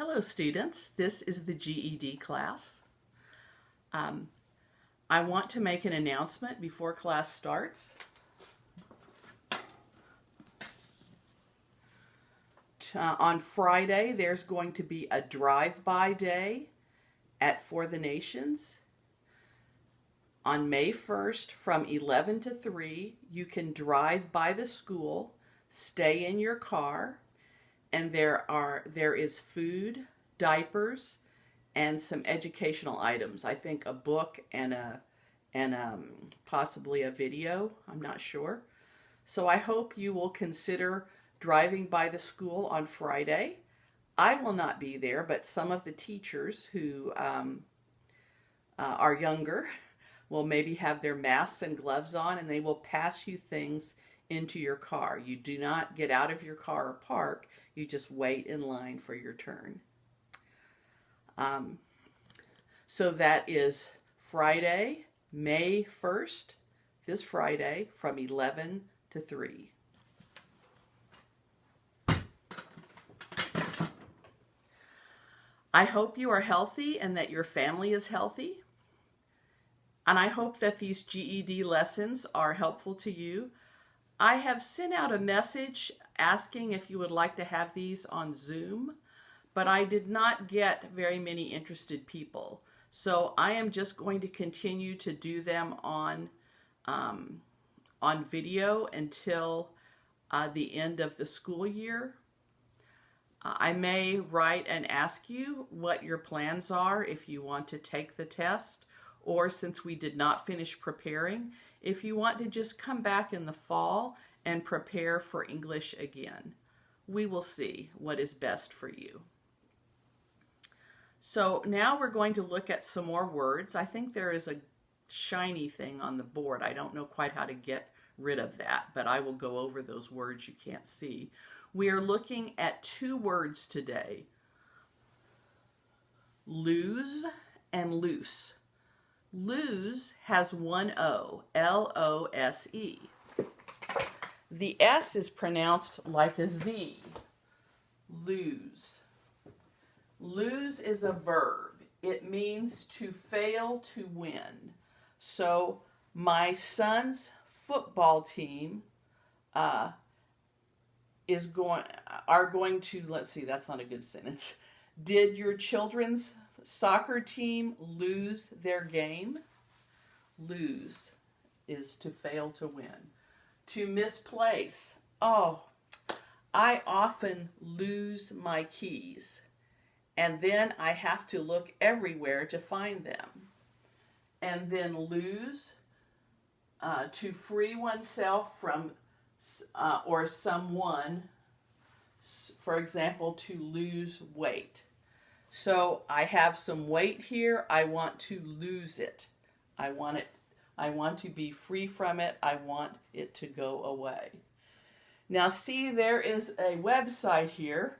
Hello students, this is the GED class. I want to make an announcement before class starts. On Friday there's going to be a drive-by day for the Nations. On May 1st from 11 to 3 you can drive by the school, stay in your car, and there is food, diapers, and some educational items. I think a book and possibly a video. I'm not sure. So I hope you will consider driving by the school on Friday. I will not be there, but some of the teachers who are younger will maybe have their masks and gloves on, and they will pass you things into your car. You do not get out of your car or park. You just wait in line for your turn. So that is Friday, May 1st, this Friday, from 11 to 3. I hope you are healthy and that your family is healthy. And I hope that these GED lessons are helpful to you. I have sent out a message asking if you would like to have these on Zoom, but I did not get very many interested people. So I am just going to continue to do them on video until the end of the school year. I may write and ask you what your plans are if you want to take the test, or since we did not finish preparing, if you want to just come back in the fall and prepare for English again. We will see what is best for you. So now we're going to look at some more words. I think there is a shiny thing on the board. I don't know quite how to get rid of that, but I will go over those words you can't see. We are looking at two words today: lose and loose. Lose has one O, L-O-S-E. The S is pronounced like a Z. Lose. Lose is a verb. It means to fail to win. So my son's football team are going to, let's see, that's not a good sentence. Did your children's soccer team lose their game? Lose is to fail to win. To misplace. Oh, I often lose my keys, and then I have to look everywhere to find them. And then lose, to free oneself from or someone, for example, to lose weight. So I have some weight here. I want to lose it. I want to be free from it. I want it to go away. Now see, there is a website here,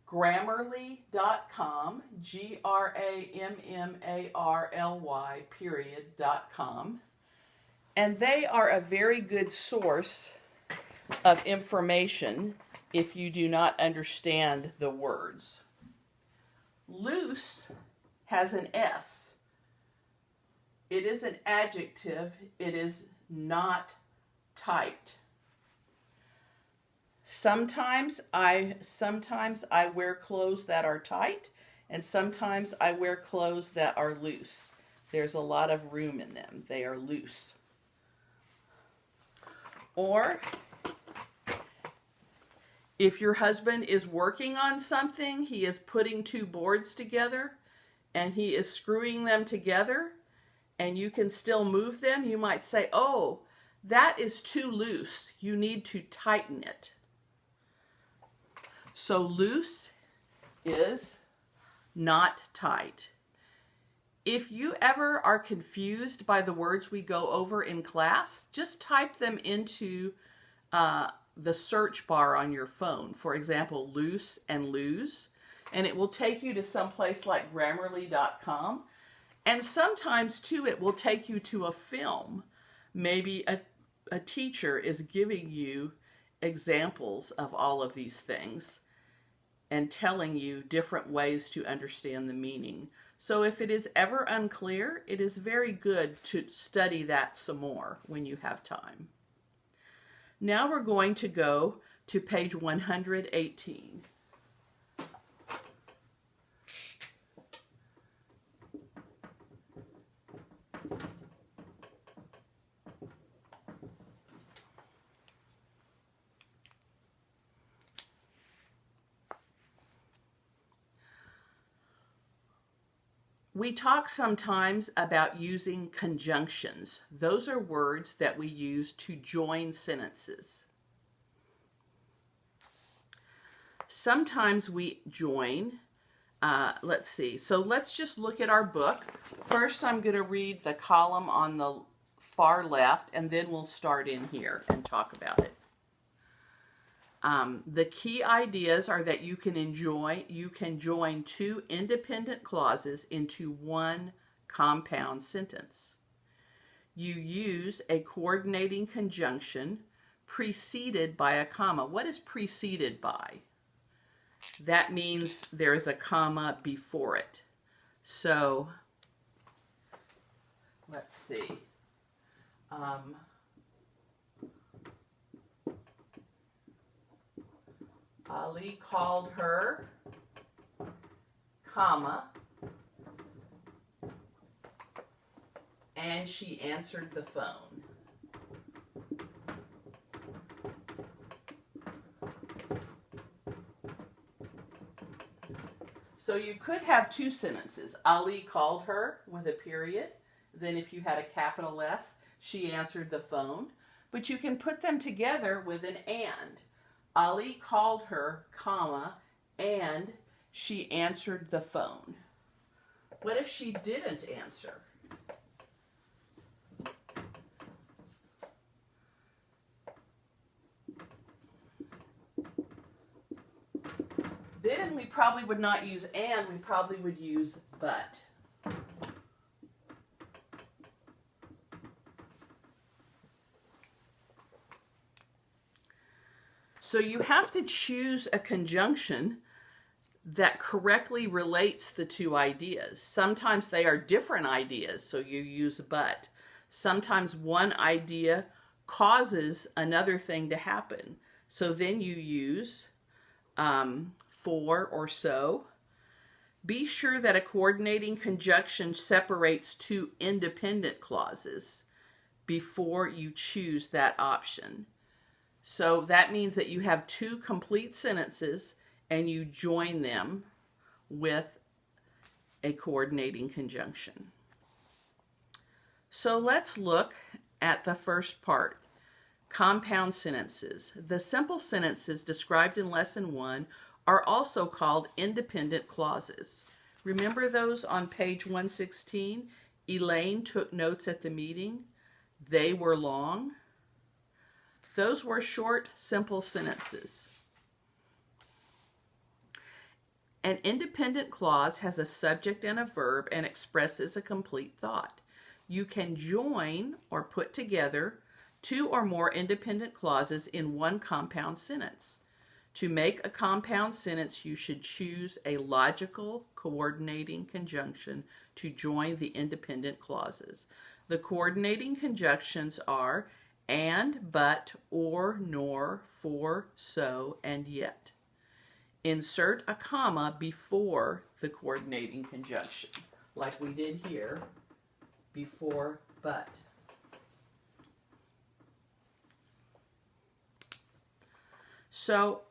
Grammarly.com, Grammarly.com, and they are a very good source of information if you do not understand the words. Loose has an S. It is an adjective. It is not tight. Sometimes I wear clothes that are tight, and sometimes I wear clothes that are loose. There's a lot of room in them. They are loose. Or if your husband is working on something, he is putting two boards together and he is screwing them together, and you can still move them, you might say, oh, that is too loose. You need to tighten it. So loose is not tight. If you ever are confused by the words we go over in class, just type them into the search bar on your phone. For example, loose and lose, and it will take you to some place like Grammarly.com. And sometimes too it will take you to a film. Maybe a teacher is giving you examples of all of these things. and telling you different ways to understand the meaning. So if it is ever unclear, it is very good to study that some more when you have time. Now we're going to go to page 118. We talk sometimes about using conjunctions. Those are words that we use to join sentences. Sometimes we join, let's see. So let's just look at our book. First, I'm going to read the column on the far left, and then we'll start in here and talk about it. The key ideas are that you can join two independent clauses into one compound sentence. You use a coordinating conjunction preceded by a comma. What is preceded by? That means there is a comma before it. So, let's see. Ali called her, comma, and she answered the phone. So you could have two sentences. Ali called her with a period. Then if you had a capital S, she answered the phone. But you can put them together with an and. Ali called her, comma, and she answered the phone. What if she didn't answer? Then we probably would not use and, we probably would use but. So you have to choose a conjunction that correctly relates the two ideas. Sometimes they are different ideas, so you use but. Sometimes one idea causes another thing to happen. So then you use for or so. Be sure that a coordinating conjunction separates two independent clauses before you choose that option. So that means that you have two complete sentences and you join them with a coordinating conjunction. So let's look at the first part, compound sentences. The simple sentences described in Lesson 1 are also called independent clauses. Remember those on page 116? Elaine took notes at the meeting. They were long. Those were short, simple sentences. An independent clause has a subject and a verb and expresses a complete thought. You can join or put together two or more independent clauses in one compound sentence. To make a compound sentence, you should choose a logical coordinating conjunction to join the independent clauses. The coordinating conjunctions are and, but, or, nor, for, so, and yet. Insert a comma before the coordinating conjunction, like we did here, before but. So,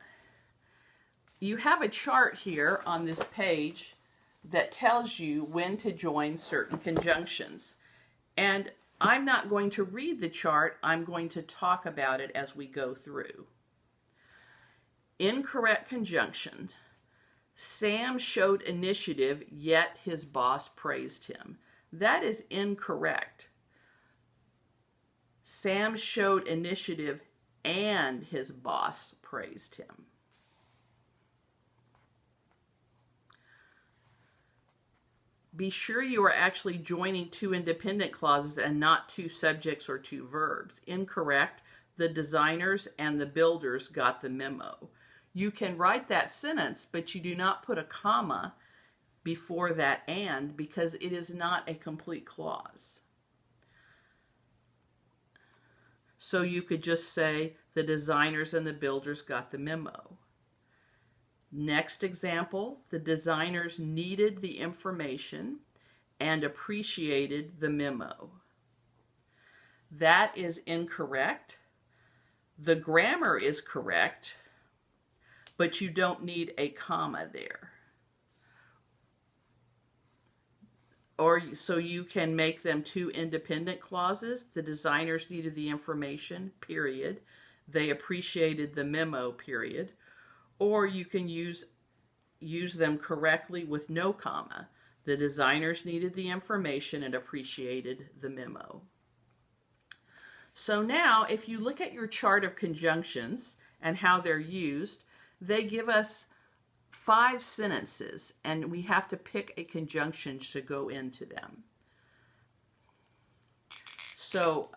you have a chart here on this page that tells you when to join certain conjunctions. And I'm not going to read the chart, I'm going to talk about it as we go through. Incorrect conjunction. Sam showed initiative, yet his boss praised him. That is incorrect. Sam showed initiative and his boss praised him. Be sure you are actually joining two independent clauses and not two subjects or two verbs. Incorrect. The designers and the builders got the memo. You can write that sentence, but you do not put a comma before that and, because it is not a complete clause. So you could just say, the designers and the builders got the memo. Next example, the designers needed the information and appreciated the memo. That is incorrect. The grammar is correct, but you don't need a comma there. Or so you can make them two independent clauses. The designers needed the information, period. They appreciated the memo, period. Or you can use them correctly with no comma. The designers needed the information and appreciated the memo. So now, if you look at your chart of conjunctions and how they're used, they give us 5 sentences, and we have to pick a conjunction to go into them. So,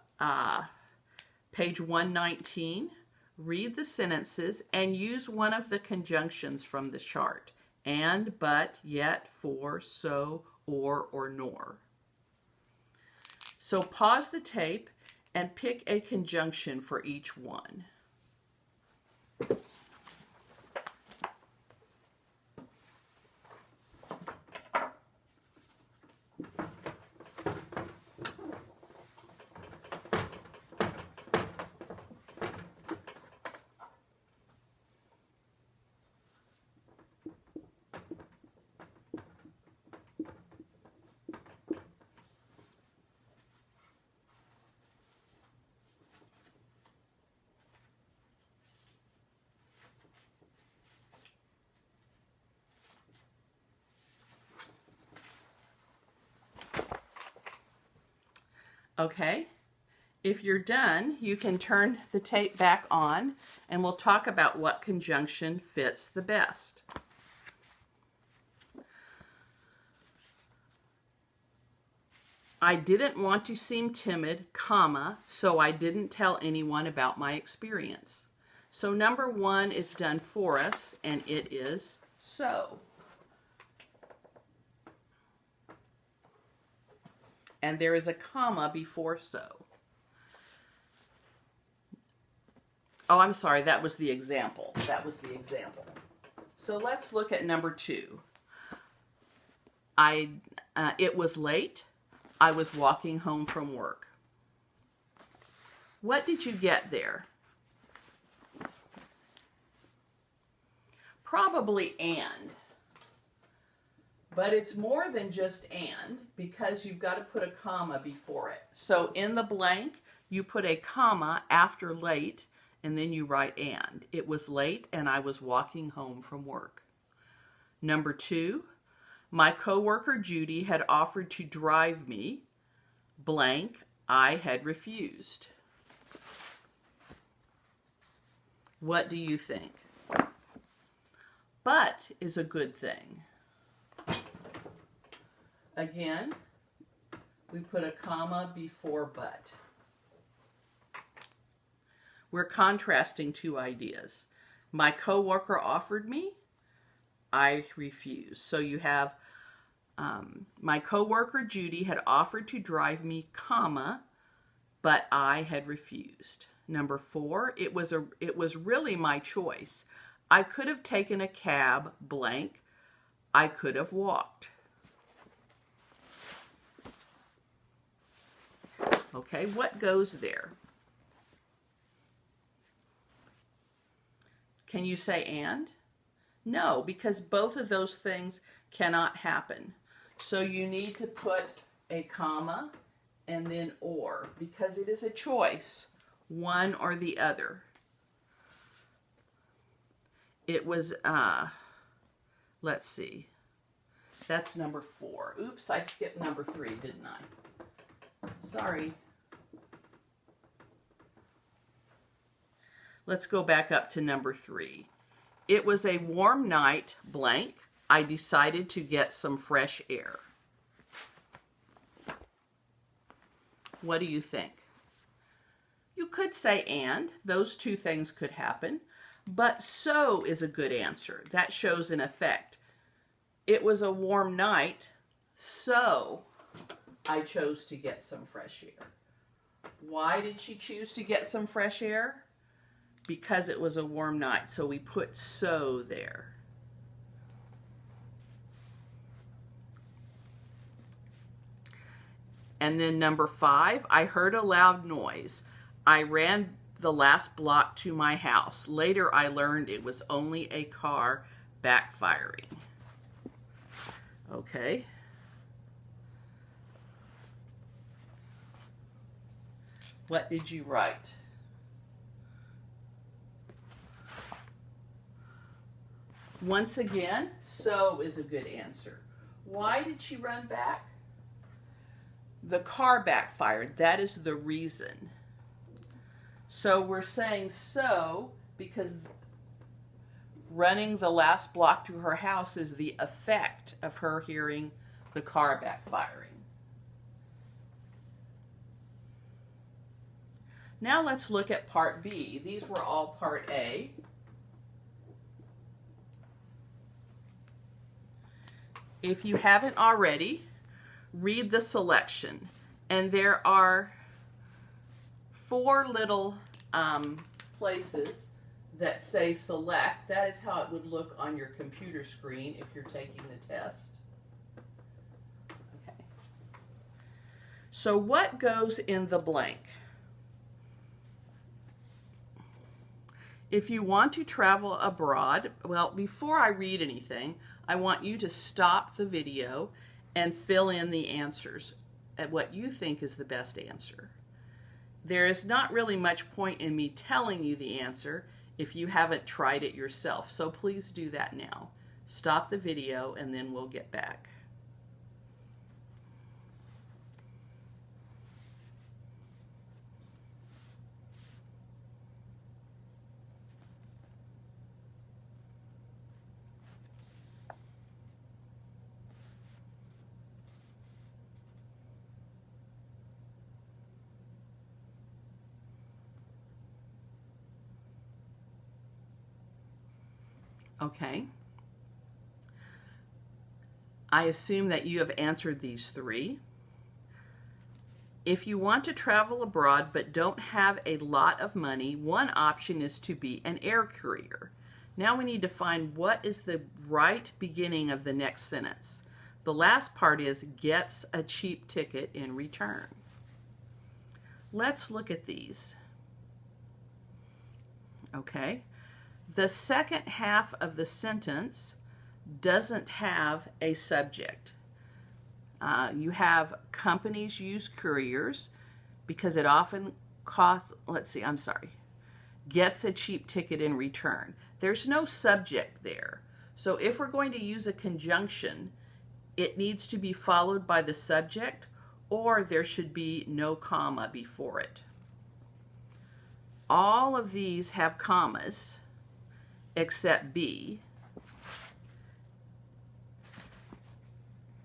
page 119, read the sentences and use one of the conjunctions from the chart. And, but, yet, for, so, or nor. So pause the tape and pick a conjunction for each one. Okay, if you're done, you can turn the tape back on and we'll talk about what conjunction fits the best. I didn't want to seem timid, comma, so I didn't tell anyone about my experience. So number 1 is done for us, and it is so. And there is a comma before so. Oh, I'm sorry, that was the example. So let's look at number 2. It was late. I was walking home from work. What did you get there? Probably and. But it's more than just and, because you've got to put a comma before it. So in the blank, you put a comma after late, and then you write and. It was late, and I was walking home from work. Number 2, my coworker Judy had offered to drive me, blank, I had refused. What do you think? But is a good thing. Again, we put a comma before but. We're contrasting two ideas. My coworker offered me, I refused. So you have my coworker Judy had offered to drive me, comma, but I had refused. Number 4, it was really my choice. I could have taken a cab, blank. I could have walked. Okay, what goes there? Can you say and? No, because both of those things cannot happen. So you need to put a comma and then or, because it is a choice, one or the other. It was, let's see, that's number 4. Oops, I skipped number 3, didn't I? Sorry. Let's go back up to number 3. It was a warm night, blank. I decided to get some fresh air. What do you think? You could say and. Those two things could happen. But so is a good answer. That shows an effect. It was a warm night, so I chose to get some fresh air. Why did she choose to get some fresh air? Because it was a warm night, so we put so there. And then number 5, I heard a loud noise. I ran the last block to my house. Later, I learned it was only a car backfiring. Okay. What did you write? Once again, so is a good answer. Why did she run back? The car backfired. That is the reason. So we're saying so because running the last block to her house is the effect of her hearing the car backfiring. Now let's look at part B. These were all part A. If you haven't already, read the selection. And there are 4 little places that say select. That is how it would look on your computer screen if you're taking the test. Okay. So what goes in the blank? If you want to travel abroad, well, before I read anything, I want you to stop the video and fill in the answers at what you think is the best answer. There is not really much point in me telling you the answer if you haven't tried it yourself, so please do that now. Stop the video and then we'll get back. Okay. I assume that you have answered these 3. If you want to travel abroad but don't have a lot of money, one option is to be an air courier. Now we need to find what is the right beginning of the next sentence. The last part is gets a cheap ticket in return. Let's look at these. Okay. The second half of the sentence doesn't have a subject. You have companies use couriers because it often costs, gets a cheap ticket in return. There's no subject there. So if we're going to use a conjunction, it needs to be followed by the subject, or there should be no comma before it. All of these have commas except B,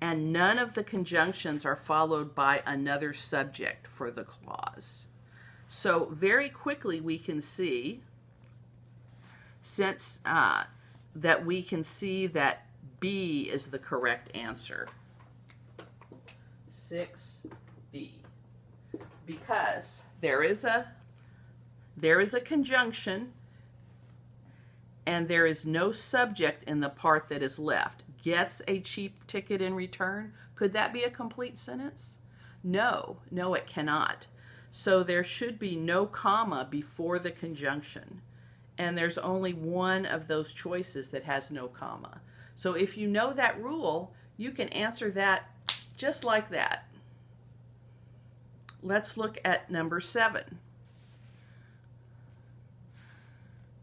and none of the conjunctions are followed by another subject for the clause. So very quickly we can see, that we can see that B is the correct answer. 6B. Because there is a conjunction and there is no subject in the part that is left. Gets a cheap ticket in return. Could that be a complete sentence? No, it cannot. So there should be no comma before the conjunction. And there's only one of those choices that has no comma. So if you know that rule, you can answer that just like that. Let's look at number 7.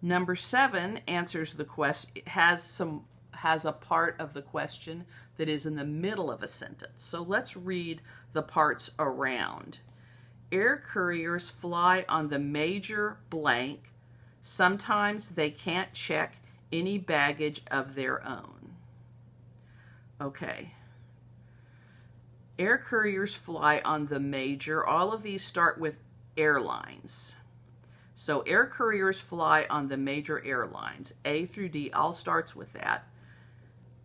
Number 7 answers the question, has a part of the question that is in the middle of a sentence. So let's read the parts around. Air couriers fly on the major blank. Sometimes they can't check any baggage of their own. Okay. Air couriers fly on the major. All of these start with airlines. So air couriers fly on the major airlines. A through D all starts with that.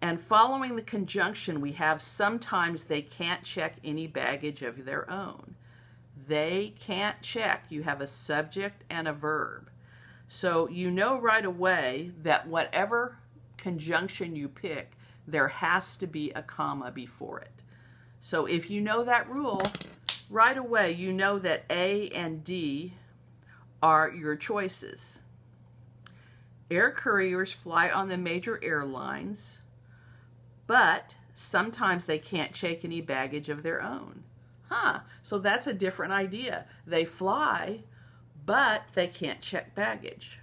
And following the conjunction, we have sometimes they can't check any baggage of their own. They can't check. You have a subject and a verb. So you know right away that whatever conjunction you pick, there has to be a comma before it. So if you know that rule, right away you know that A and D are your choices. Air couriers fly on the major airlines, but sometimes they can't check any baggage of their own. So that's a different idea. They fly, but they can't check baggage.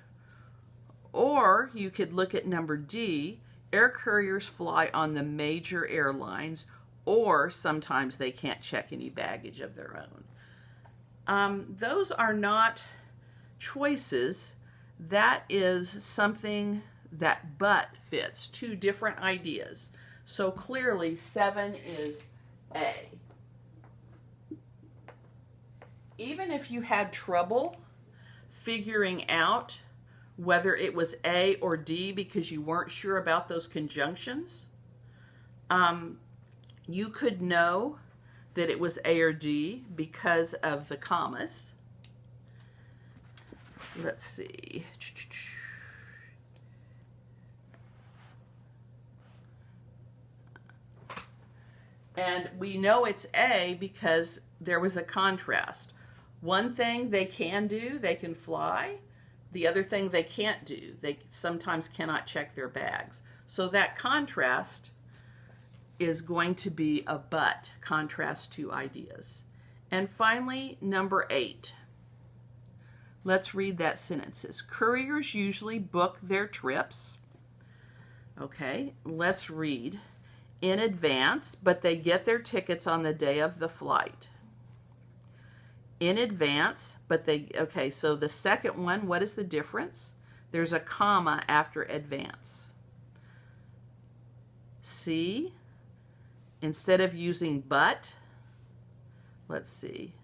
Or you could look at number D, air couriers fly on the major airlines, or sometimes they can't check any baggage of their own. Those are not choices. That is something that but fits. Two different ideas. So clearly 7 is A. Even if you had trouble figuring out whether it was A or D because you weren't sure about those conjunctions, you could know that it was A or D because of the commas. Let's see. And we know it's A because there was a contrast. One thing they can do, they can fly. The other thing they can't do, they sometimes cannot check their bags. So that contrast is going to be a but, contrast two ideas. And finally, number 8. Let's read that sentences. Couriers usually book their trips. Okay, let's read. In advance, but they get their tickets on the day of the flight. In advance, but they, okay, so the second one, what is the difference? There's a comma after advance. C, instead of using but, let's see,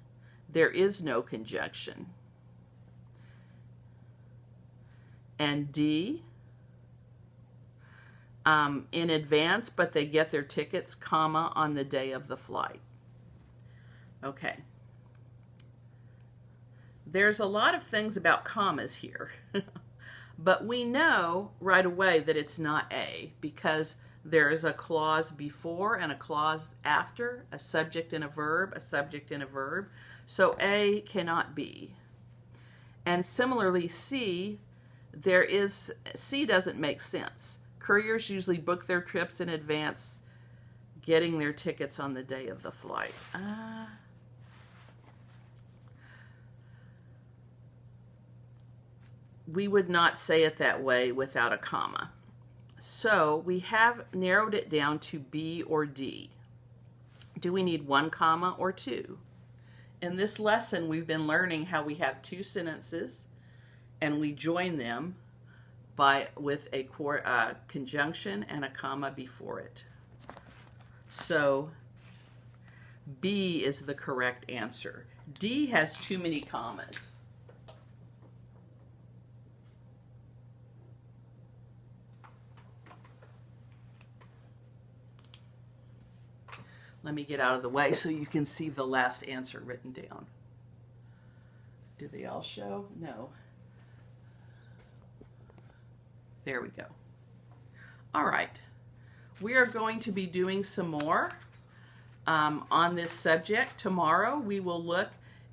there is no conjunction. And D, in advance, but they get their tickets, comma, on the day of the flight. Okay. There's a lot of things about commas here, but we know right away that it's not A because there is a clause before and a clause after, a subject and a verb, a subject and a verb. So A cannot be. And similarly, C doesn't make sense. Couriers usually book their trips in advance, getting their tickets on the day of the flight. We would not say it that way without a comma. So we have narrowed it down to B or D. Do we need 1 comma or 2? In this lesson, we've been learning how we have 2 sentences and we join them with a conjunction and a comma before it. So B is the correct answer. D has too many commas. Let me get out of the way so you can see the last answer written down. Do they all show? No. There we go. All right. We are going to be doing some more on this subject. Tomorrow we will look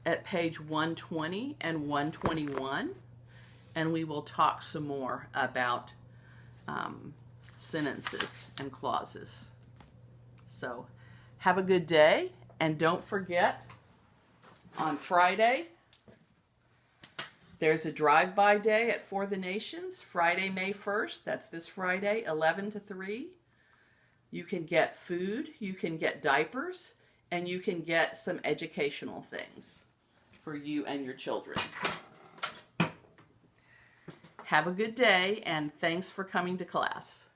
at page 120 and 121, and we will talk some more about sentences and clauses. So have a good day, and don't forget, on Friday, there's a drive-by day at For the Nations, Friday, May 1st. That's this Friday, 11 to 3. You can get food, you can get diapers, and you can get some educational things for you and your children. Have a good day, and thanks for coming to class.